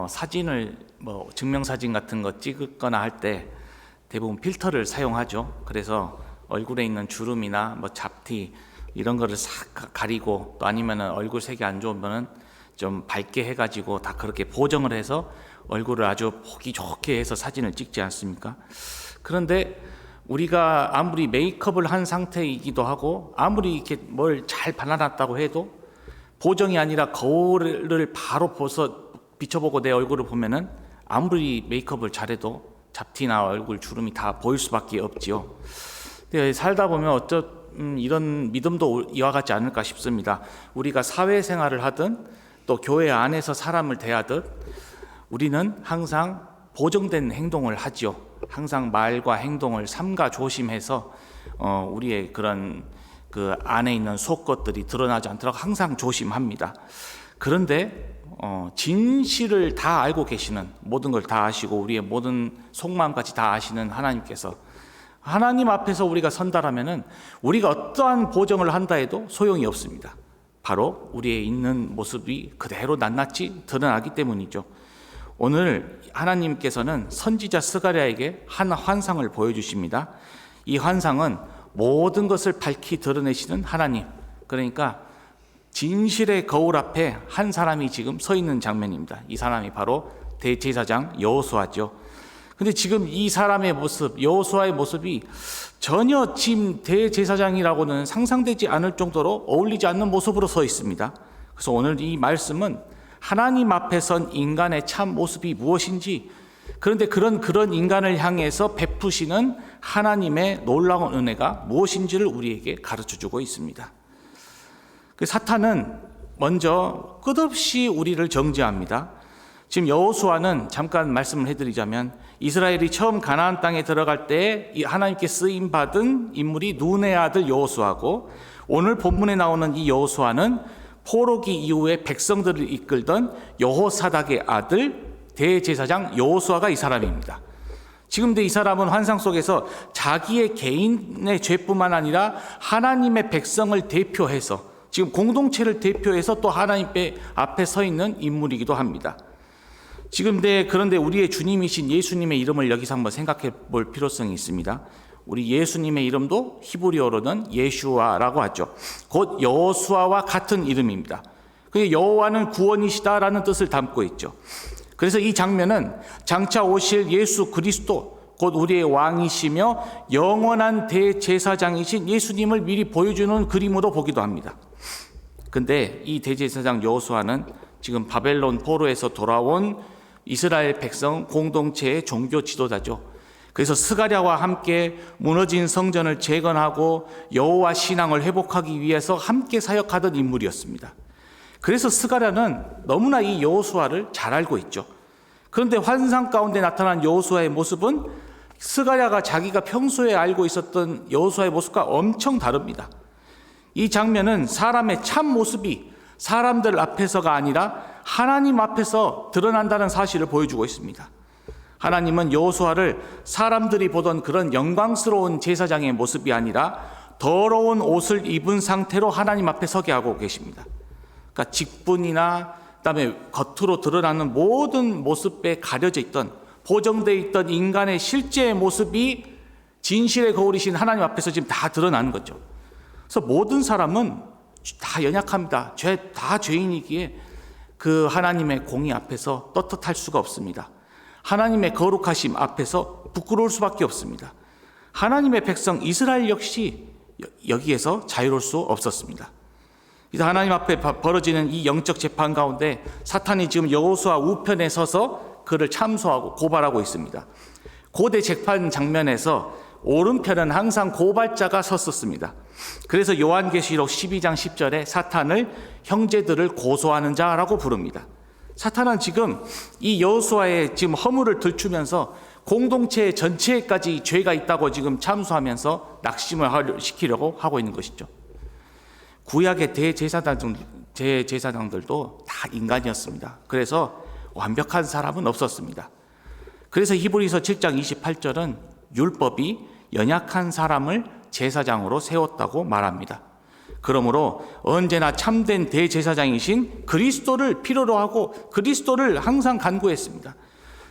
사진을 증명사진 같은 거 찍거나 할 때 대부분 필터를 사용하죠. 그래서 얼굴에 있는 주름이나 잡티 이런 거를 싹 가리고, 또 아니면은 얼굴 색이 안 좋으면은 좀 밝게 해가지고 다 그렇게 보정을 해서 얼굴을 아주 보기 좋게 해서 사진을 찍지 않습니까? 그런데 우리가 아무리 메이크업을 한 상태이기도 하고 아무리 이렇게 뭘 잘 발라놨다고 해도 보정이 아니라 거울을 바로 비춰보고 내 얼굴을 보면은 아무리 메이크업을 잘해도 잡티나 얼굴 주름이 다 보일 수밖에 없지요. 근데 살다 보면 이런 믿음도 이와 같지 않을까 싶습니다. 우리가 사회생활을 하든 또 교회 안에서 사람을 대하듯 우리는 항상 보정된 행동을 하죠. 항상 말과 행동을 삼가 조심해서 우리의 그런 그 안에 있는 속것들이 드러나지 않도록 항상 조심합니다. 그런데 진실을 다 알고 계시는, 모든 걸 다 아시고 우리의 모든 속마음까지 다 아시는 하나님께서, 하나님 앞에서 우리가 선다라면은 우리가 어떠한 보정을 한다 해도 소용이 없습니다. 바로 우리의 있는 모습이 그대로 낱낱이 드러나기 때문이죠. 오늘 하나님께서는 선지자 스가랴에게 한 환상을 보여주십니다. 이 환상은 모든 것을 밝히 드러내시는 하나님, 그러니까 진실의 거울 앞에 한 사람이 지금 서 있는 장면입니다. 이 사람이 바로 대제사장 여호수아죠. 근데 지금 이 사람의 모습, 여호수아의 모습이 전혀 지금 대제사장이라고는 상상되지 않을 정도로 어울리지 않는 모습으로 서 있습니다. 그래서 오늘 이 말씀은 하나님 앞에 선 인간의 참 모습이 무엇인지, 그런데 그런 인간을 향해서 베푸시는 하나님의 놀라운 은혜가 무엇인지를 우리에게 가르쳐주고 있습니다. 사탄은 먼저 끝없이 우리를 정죄합니다. 지금 여호수아는 잠깐 말씀을 해드리자면, 이스라엘이 처음 가나안 땅에 들어갈 때 하나님께 쓰임 받은 인물이 눈의 아들 여호수아고, 오늘 본문에 나오는 이 여호수아는 포로기 이후에 백성들을 이끌던 여호사닥의 아들 대제사장 여호수아가 이 사람입니다. 지금 이 사람은 환상 속에서 자기의 개인의 죄뿐만 아니라 하나님의 백성을 대표해서, 지금 공동체를 대표해서 또 하나님 앞에 서 있는 인물이기도 합니다. 그런데 우리의 주님이신 예수님의 이름을 여기서 한번 생각해 볼 필요성이 있습니다. 우리 예수님의 이름도 히브리어로는 예슈아라고 하죠. 곧 여호수아와 같은 이름입니다. 여호와는 구원이시다라는 뜻을 담고 있죠. 그래서 이 장면은 장차 오실 예수 그리스도, 곧 우리의 왕이시며 영원한 대제사장이신 예수님을 미리 보여주는 그림으로 보기도 합니다. 근데 이 대제사장 여호수아는 지금 바벨론 포로에서 돌아온 이스라엘 백성 공동체의 종교 지도자죠. 그래서 스가랴와 함께 무너진 성전을 재건하고 여호와 신앙을 회복하기 위해서 함께 사역하던 인물이었습니다. 그래서 스가랴는 너무나 이 여호수아를 잘 알고 있죠. 그런데 환상 가운데 나타난 여호수아의 모습은 스가랴가 자기가 평소에 알고 있었던 여호수아의 모습과 엄청 다릅니다. 이 장면은 사람의 참 모습이 사람들 앞에서가 아니라 하나님 앞에서 드러난다는 사실을 보여주고 있습니다. 하나님은 여호수아를 사람들이 보던 그런 영광스러운 제사장의 모습이 아니라 더러운 옷을 입은 상태로 하나님 앞에 서게 하고 계십니다. 그러니까 직분이나 그다음에 겉으로 드러나는 모든 모습에 가려져 있던, 보정되어 있던 인간의 실제의 모습이 진실의 거울이신 하나님 앞에서 지금 다 드러나는 거죠. 그래서 모든 사람은 다 연약합니다. 다 죄인이기에 그 하나님의 공의 앞에서 떳떳할 수가 없습니다. 하나님의 거룩하심 앞에서 부끄러울 수밖에 없습니다. 하나님의 백성 이스라엘 역시 여기에서 자유로울 수 없었습니다. 그래서 하나님 앞에 벌어지는 이 영적 재판 가운데 사탄이 지금 여호수아 우편에 서서 그를 참소하고 고발하고 있습니다. 고대 재판 장면에서 오른편은 항상 고발자가 섰었습니다. 그래서 요한계시록 12장 10절에 사탄을 형제들을 고소하는 자라고 부릅니다. 사탄은 지금 이 여호수아의 지금 허물을 들추면서 공동체 전체까지 죄가 있다고 지금 참소하면서 낙심을 시키려고 하고 있는 것이죠. 구약의 대제사장들도 다 인간이었습니다. 그래서 완벽한 사람은 없었습니다. 그래서 히브리서 7장 28절은 율법이 연약한 사람을 제사장으로 세웠다고 말합니다. 그러므로 언제나 참된 대제사장이신 그리스도를 필요로 하고 그리스도를 항상 간구했습니다.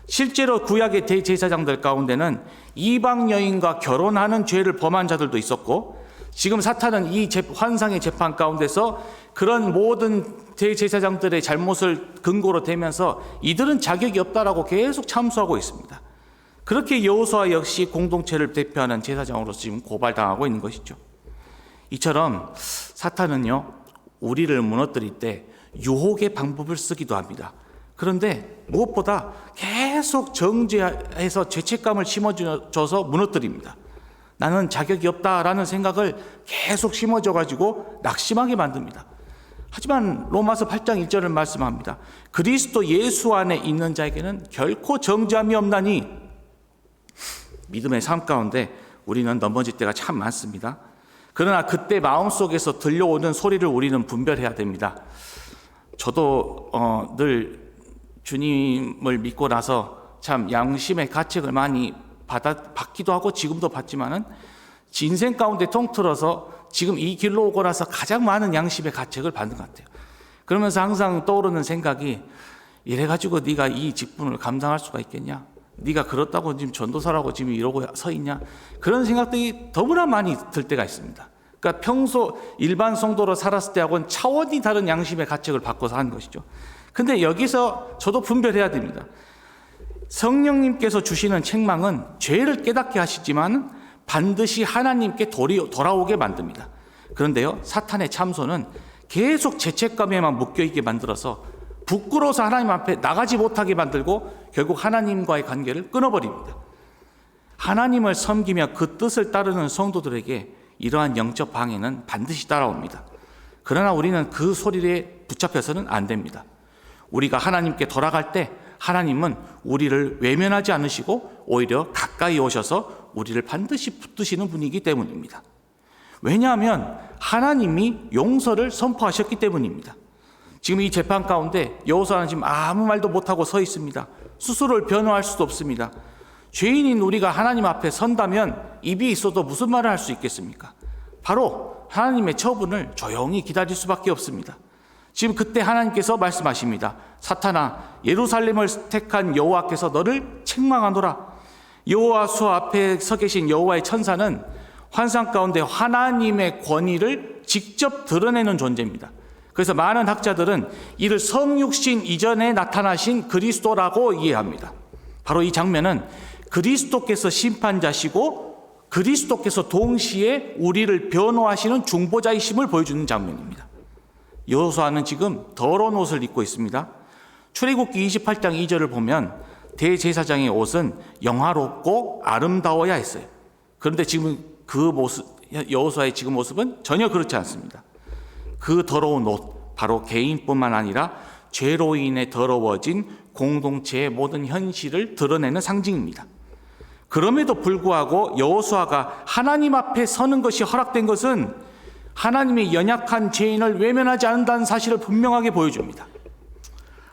실제로 구약의 대제사장들 가운데는 이방 여인과 결혼하는 죄를 범한 자들도 있었고, 지금 사탄은 이 환상의 재판 가운데서 그런 모든 대제사장들의 잘못을 근거로 대면서 이들은 자격이 없다라고 계속 참수하고 있습니다. 그렇게 여호수아 역시 공동체를 대표하는 제사장으로서 지금 고발당하고 있는 것이죠. 이처럼 사탄은요, 우리를 무너뜨릴 때 유혹의 방법을 쓰기도 합니다. 그런데 무엇보다 계속 정죄해서 죄책감을 심어줘서 무너뜨립니다. 나는 자격이 없다라는 생각을 계속 심어줘가지고 낙심하게 만듭니다. 하지만 로마서 8장 1절을 말씀합니다. 그리스도 예수 안에 있는 자에게는 결코 정죄함이 없나니. 믿음의 삶 가운데 우리는 넘어질 때가 참 많습니다. 그러나 그때 마음속에서 들려오는 소리를 우리는 분별해야 됩니다. 저도 늘 주님을 믿고 나서 참 양심의 가책을 많이 받기도 하고 지금도 받지만은 인생 가운데 통틀어서 지금 이 길로 오고 나서 가장 많은 양심의 가책을 받는 것 같아요. 그러면서 항상 떠오르는 생각이, 이래가지고 네가 이 직분을 감당할 수가 있겠냐? 네가 그렇다고 지금 전도사라고 지금 이러고 서 있냐? 그런 생각들이 너무나 많이 들 때가 있습니다. 그러니까 평소 일반 성도로 살았을 때하고는 차원이 다른 양심의 가책을 받고 사는 것이죠. 근데 여기서 저도 분별해야 됩니다. 성령님께서 주시는 책망은 죄를 깨닫게 하시지만 반드시 하나님께 돌아오게 만듭니다. 그런데요, 사탄의 참소는 계속 죄책감에만 묶여있게 만들어서 부끄러워서 하나님 앞에 나가지 못하게 만들고 결국 하나님과의 관계를 끊어버립니다. 하나님을 섬기며 그 뜻을 따르는 성도들에게 이러한 영적 방해는 반드시 따라옵니다. 그러나 우리는 그 소리에 붙잡혀서는 안 됩니다. 우리가 하나님께 돌아갈 때 하나님은 우리를 외면하지 않으시고 오히려 가까이 오셔서 우리를 반드시 붙드시는 분이기 때문입니다. 왜냐하면 하나님이 용서를 선포하셨기 때문입니다. 지금 이 재판 가운데 여호수아는 지금 아무 말도 못하고 서 있습니다. 스스로를 변호할 수도 없습니다. 죄인인 우리가 하나님 앞에 선다면 입이 있어도 무슨 말을 할 수 있겠습니까? 바로 하나님의 처분을 조용히 기다릴 수밖에 없습니다. 지금 그때 하나님께서 말씀하십니다. 사탄아, 예루살렘을 택한 여호와께서 너를 책망하노라. 여호와 수 앞에 서 계신 여호와의 천사는 환상 가운데 하나님의 권위를 직접 드러내는 존재입니다. 그래서 많은 학자들은 이를 성육신 이전에 나타나신 그리스도라고 이해합니다. 바로 이 장면은 그리스도께서 심판자시고 그리스도께서 동시에 우리를 변호하시는 중보자이심을 보여주는 장면입니다. 여호수아는 지금 더러운 옷을 입고 있습니다. 출애굽기 28장 2절을 보면 대제사장의 옷은 영화롭고 아름다워야 했어요. 그런데 지금 그 모습, 여호수아의 지금 모습은 전혀 그렇지 않습니다. 그 더러운 옷, 바로 개인뿐만 아니라 죄로 인해 더러워진 공동체의 모든 현실을 드러내는 상징입니다. 그럼에도 불구하고 여호수아가 하나님 앞에 서는 것이 허락된 것은 하나님의 연약한 죄인을 외면하지 않는다는 사실을 분명하게 보여줍니다.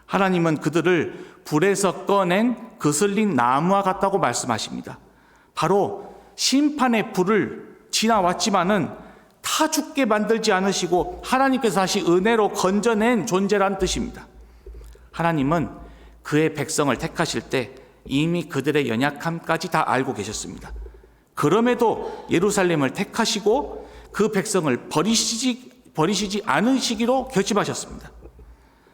하나님은 그들을 불에서 꺼낸 그슬린 나무와 같다고 말씀하십니다. 바로 심판의 불을 지나왔지만은 타 죽게 만들지 않으시고 하나님께서 다시 은혜로 건져낸 존재란 뜻입니다. 하나님은 그의 백성을 택하실 때 이미 그들의 연약함까지 다 알고 계셨습니다. 그럼에도 예루살렘을 택하시고 그 백성을 버리시지 않으시기로 결심하셨습니다.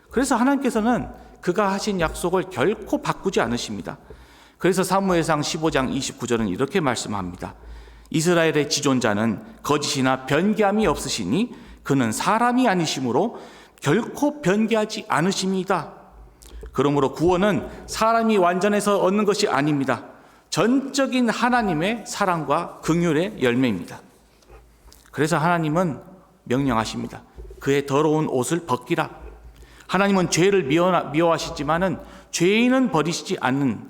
그래서 하나님께서는 그가 하신 약속을 결코 바꾸지 않으십니다. 그래서 사무엘상 15장 29절은 이렇게 말씀합니다. 이스라엘의 지존자는 거짓이나 변개함이 없으시니 그는 사람이 아니시므로 결코 변개하지 않으십니다. 그러므로 구원은 사람이 완전해서 얻는 것이 아닙니다. 전적인 하나님의 사랑과 긍휼의 열매입니다. 그래서 하나님은 명령하십니다. 그의 더러운 옷을 벗기라. 하나님은 죄를 미워하시지만은 죄인은 버리시지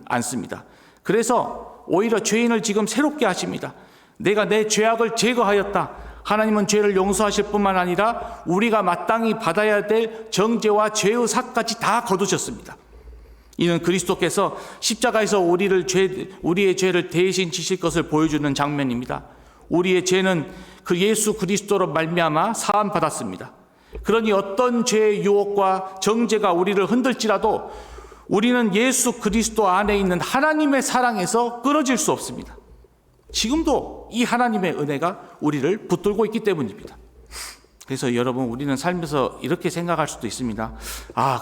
않습니다. 그래서 오히려 죄인을 지금 새롭게 하십니다. 내가 내 죄악을 제거하였다. 하나님은 죄를 용서하실 뿐만 아니라 우리가 마땅히 받아야 될 정죄와 죄의 삭까지 다 거두셨습니다. 이는 그리스도께서 십자가에서 우리의 죄를 대신 지실 것을 보여주는 장면입니다. 우리의 죄는 그 예수 그리스도로 말미암아 사함 받았습니다. 그러니 어떤 죄의 유혹과 정죄가 우리를 흔들지라도 우리는 예수 그리스도 안에 있는 하나님의 사랑에서 끊어질 수 없습니다. 지금도 이 하나님의 은혜가 우리를 붙들고 있기 때문입니다. 그래서 여러분, 우리는 살면서 이렇게 생각할 수도 있습니다.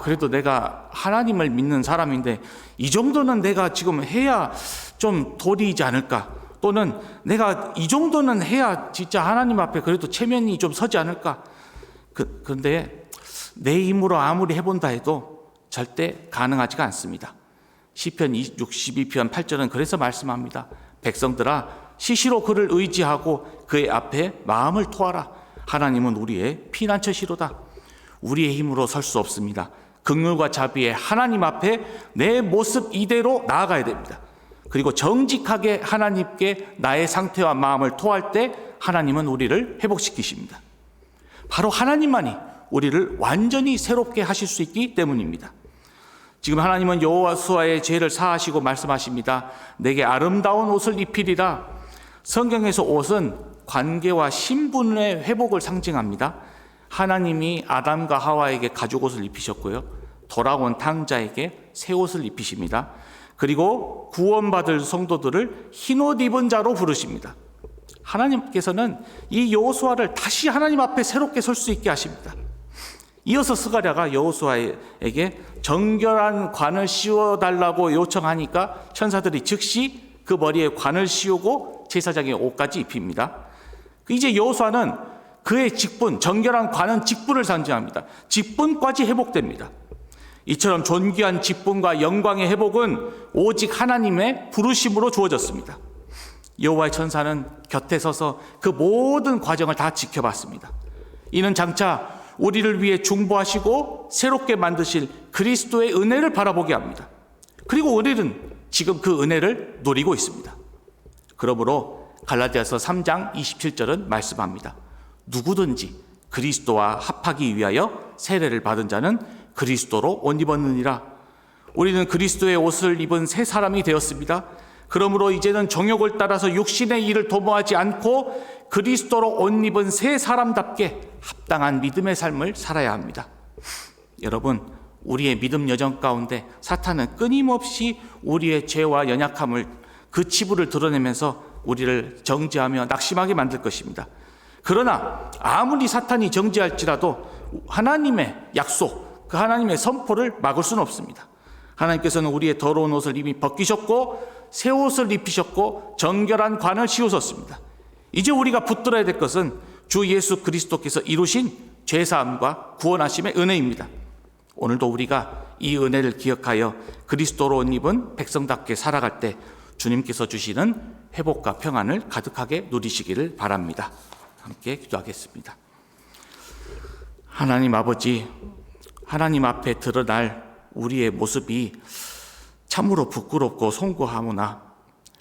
그래도 내가 하나님을 믿는 사람인데 이 정도는 내가 지금 해야 좀 도리이지 않을까? 또는 내가 이 정도는 해야 진짜 하나님 앞에 그래도 체면이 좀 서지 않을까? 그런데 내 힘으로 아무리 해본다 해도 절대 가능하지가 않습니다. 시편 62편 8절은 그래서 말씀합니다. 백성들아, 시시로 그를 의지하고 그의 앞에 마음을 토하라. 하나님은 우리의 피난처시로다. 우리의 힘으로 설 수 없습니다. 긍휼과 자비의 하나님 앞에 내 모습 이대로 나아가야 됩니다. 그리고 정직하게 하나님께 나의 상태와 마음을 토할 때 하나님은 우리를 회복시키십니다. 바로 하나님만이 우리를 완전히 새롭게 하실 수 있기 때문입니다. 지금 하나님은 여호수아의 죄를 사하시고 말씀하십니다. 내게 아름다운 옷을 입히리라. 성경에서 옷은 관계와 신분의 회복을 상징합니다. 하나님이 아담과 하와에게 가죽옷을 입히셨고요, 돌아온 탕자에게 새 옷을 입히십니다. 그리고 구원받을 성도들을 흰옷 입은 자로 부르십니다. 하나님께서는 이 여호수아를 다시 하나님 앞에 새롭게 설 수 있게 하십니다. 이어서 스가랴가 여호수아에게 정결한 관을 씌워달라고 요청하니까 천사들이 즉시 그 머리에 관을 씌우고 제사장의 옷까지 입힙니다. 이제 여호수아는 그의 직분, 정결한 관은 직분을 상징합니다. 직분까지 회복됩니다. 이처럼 존귀한 직분과 영광의 회복은 오직 하나님의 부르심으로 주어졌습니다. 여호와의 천사는 곁에 서서 그 모든 과정을 다 지켜봤습니다. 이는 장차 우리를 위해 중보하시고 새롭게 만드실 그리스도의 은혜를 바라보게 합니다. 그리고 우리는 지금 그 은혜를 누리고 있습니다. 그러므로 갈라디아서 3장 27절은 말씀합니다. 누구든지 그리스도와 합하기 위하여 세례를 받은 자는 그리스도로 옷 입었느니라. 우리는 그리스도의 옷을 입은 새 사람이 되었습니다. 그러므로 이제는 정욕을 따라서 육신의 일을 도모하지 않고 그리스도로 옷 입은 새 사람답게 합당한 믿음의 삶을 살아야 합니다. 여러분, 우리의 믿음 여정 가운데 사탄은 끊임없이 우리의 죄와 연약함을, 그 치부를 드러내면서 우리를 정죄하며 낙심하게 만들 것입니다. 그러나 아무리 사탄이 정죄할지라도 하나님의 약속, 그 하나님의 선포를 막을 수는 없습니다. 하나님께서는 우리의 더러운 옷을 이미 벗기셨고 새 옷을 입히셨고 정결한 관을 씌우셨습니다. 이제 우리가 붙들어야 될 것은 주 예수 그리스도께서 이루신 죄사함과 구원하심의 은혜입니다. 오늘도 우리가 이 은혜를 기억하여 그리스도로 옷 입은 백성답게 살아갈 때 주님께서 주시는 회복과 평안을 가득하게 누리시기를 바랍니다. 함께 기도하겠습니다. 하나님 아버지, 하나님 앞에 드러날 우리의 모습이 참으로 부끄럽고 송구하오나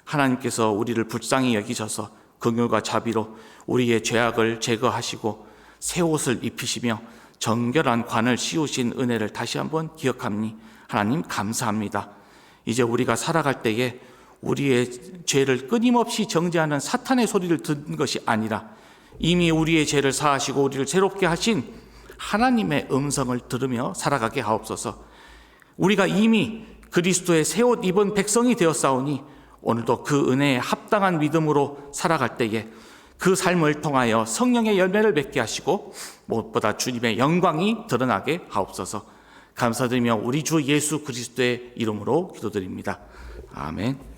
하나님께서 우리를 불쌍히 여기셔서 긍휼과 자비로 우리의 죄악을 제거하시고 새 옷을 입히시며 정결한 관을 씌우신 은혜를 다시 한번 기억하니 하나님 감사합니다. 이제 우리가 살아갈 때에 우리의 죄를 끊임없이 정죄하는 사탄의 소리를 듣는 것이 아니라 이미 우리의 죄를 사하시고 우리를 새롭게 하신 하나님의 음성을 들으며 살아가게 하옵소서. 우리가 이미 그리스도의 새 옷 입은 백성이 되었사오니 오늘도 그 은혜에 합당한 믿음으로 살아갈 때에 그 삶을 통하여 성령의 열매를 맺게 하시고 무엇보다 주님의 영광이 드러나게 하옵소서. 감사드리며 우리 주 예수 그리스도의 이름으로 기도드립니다. 아멘.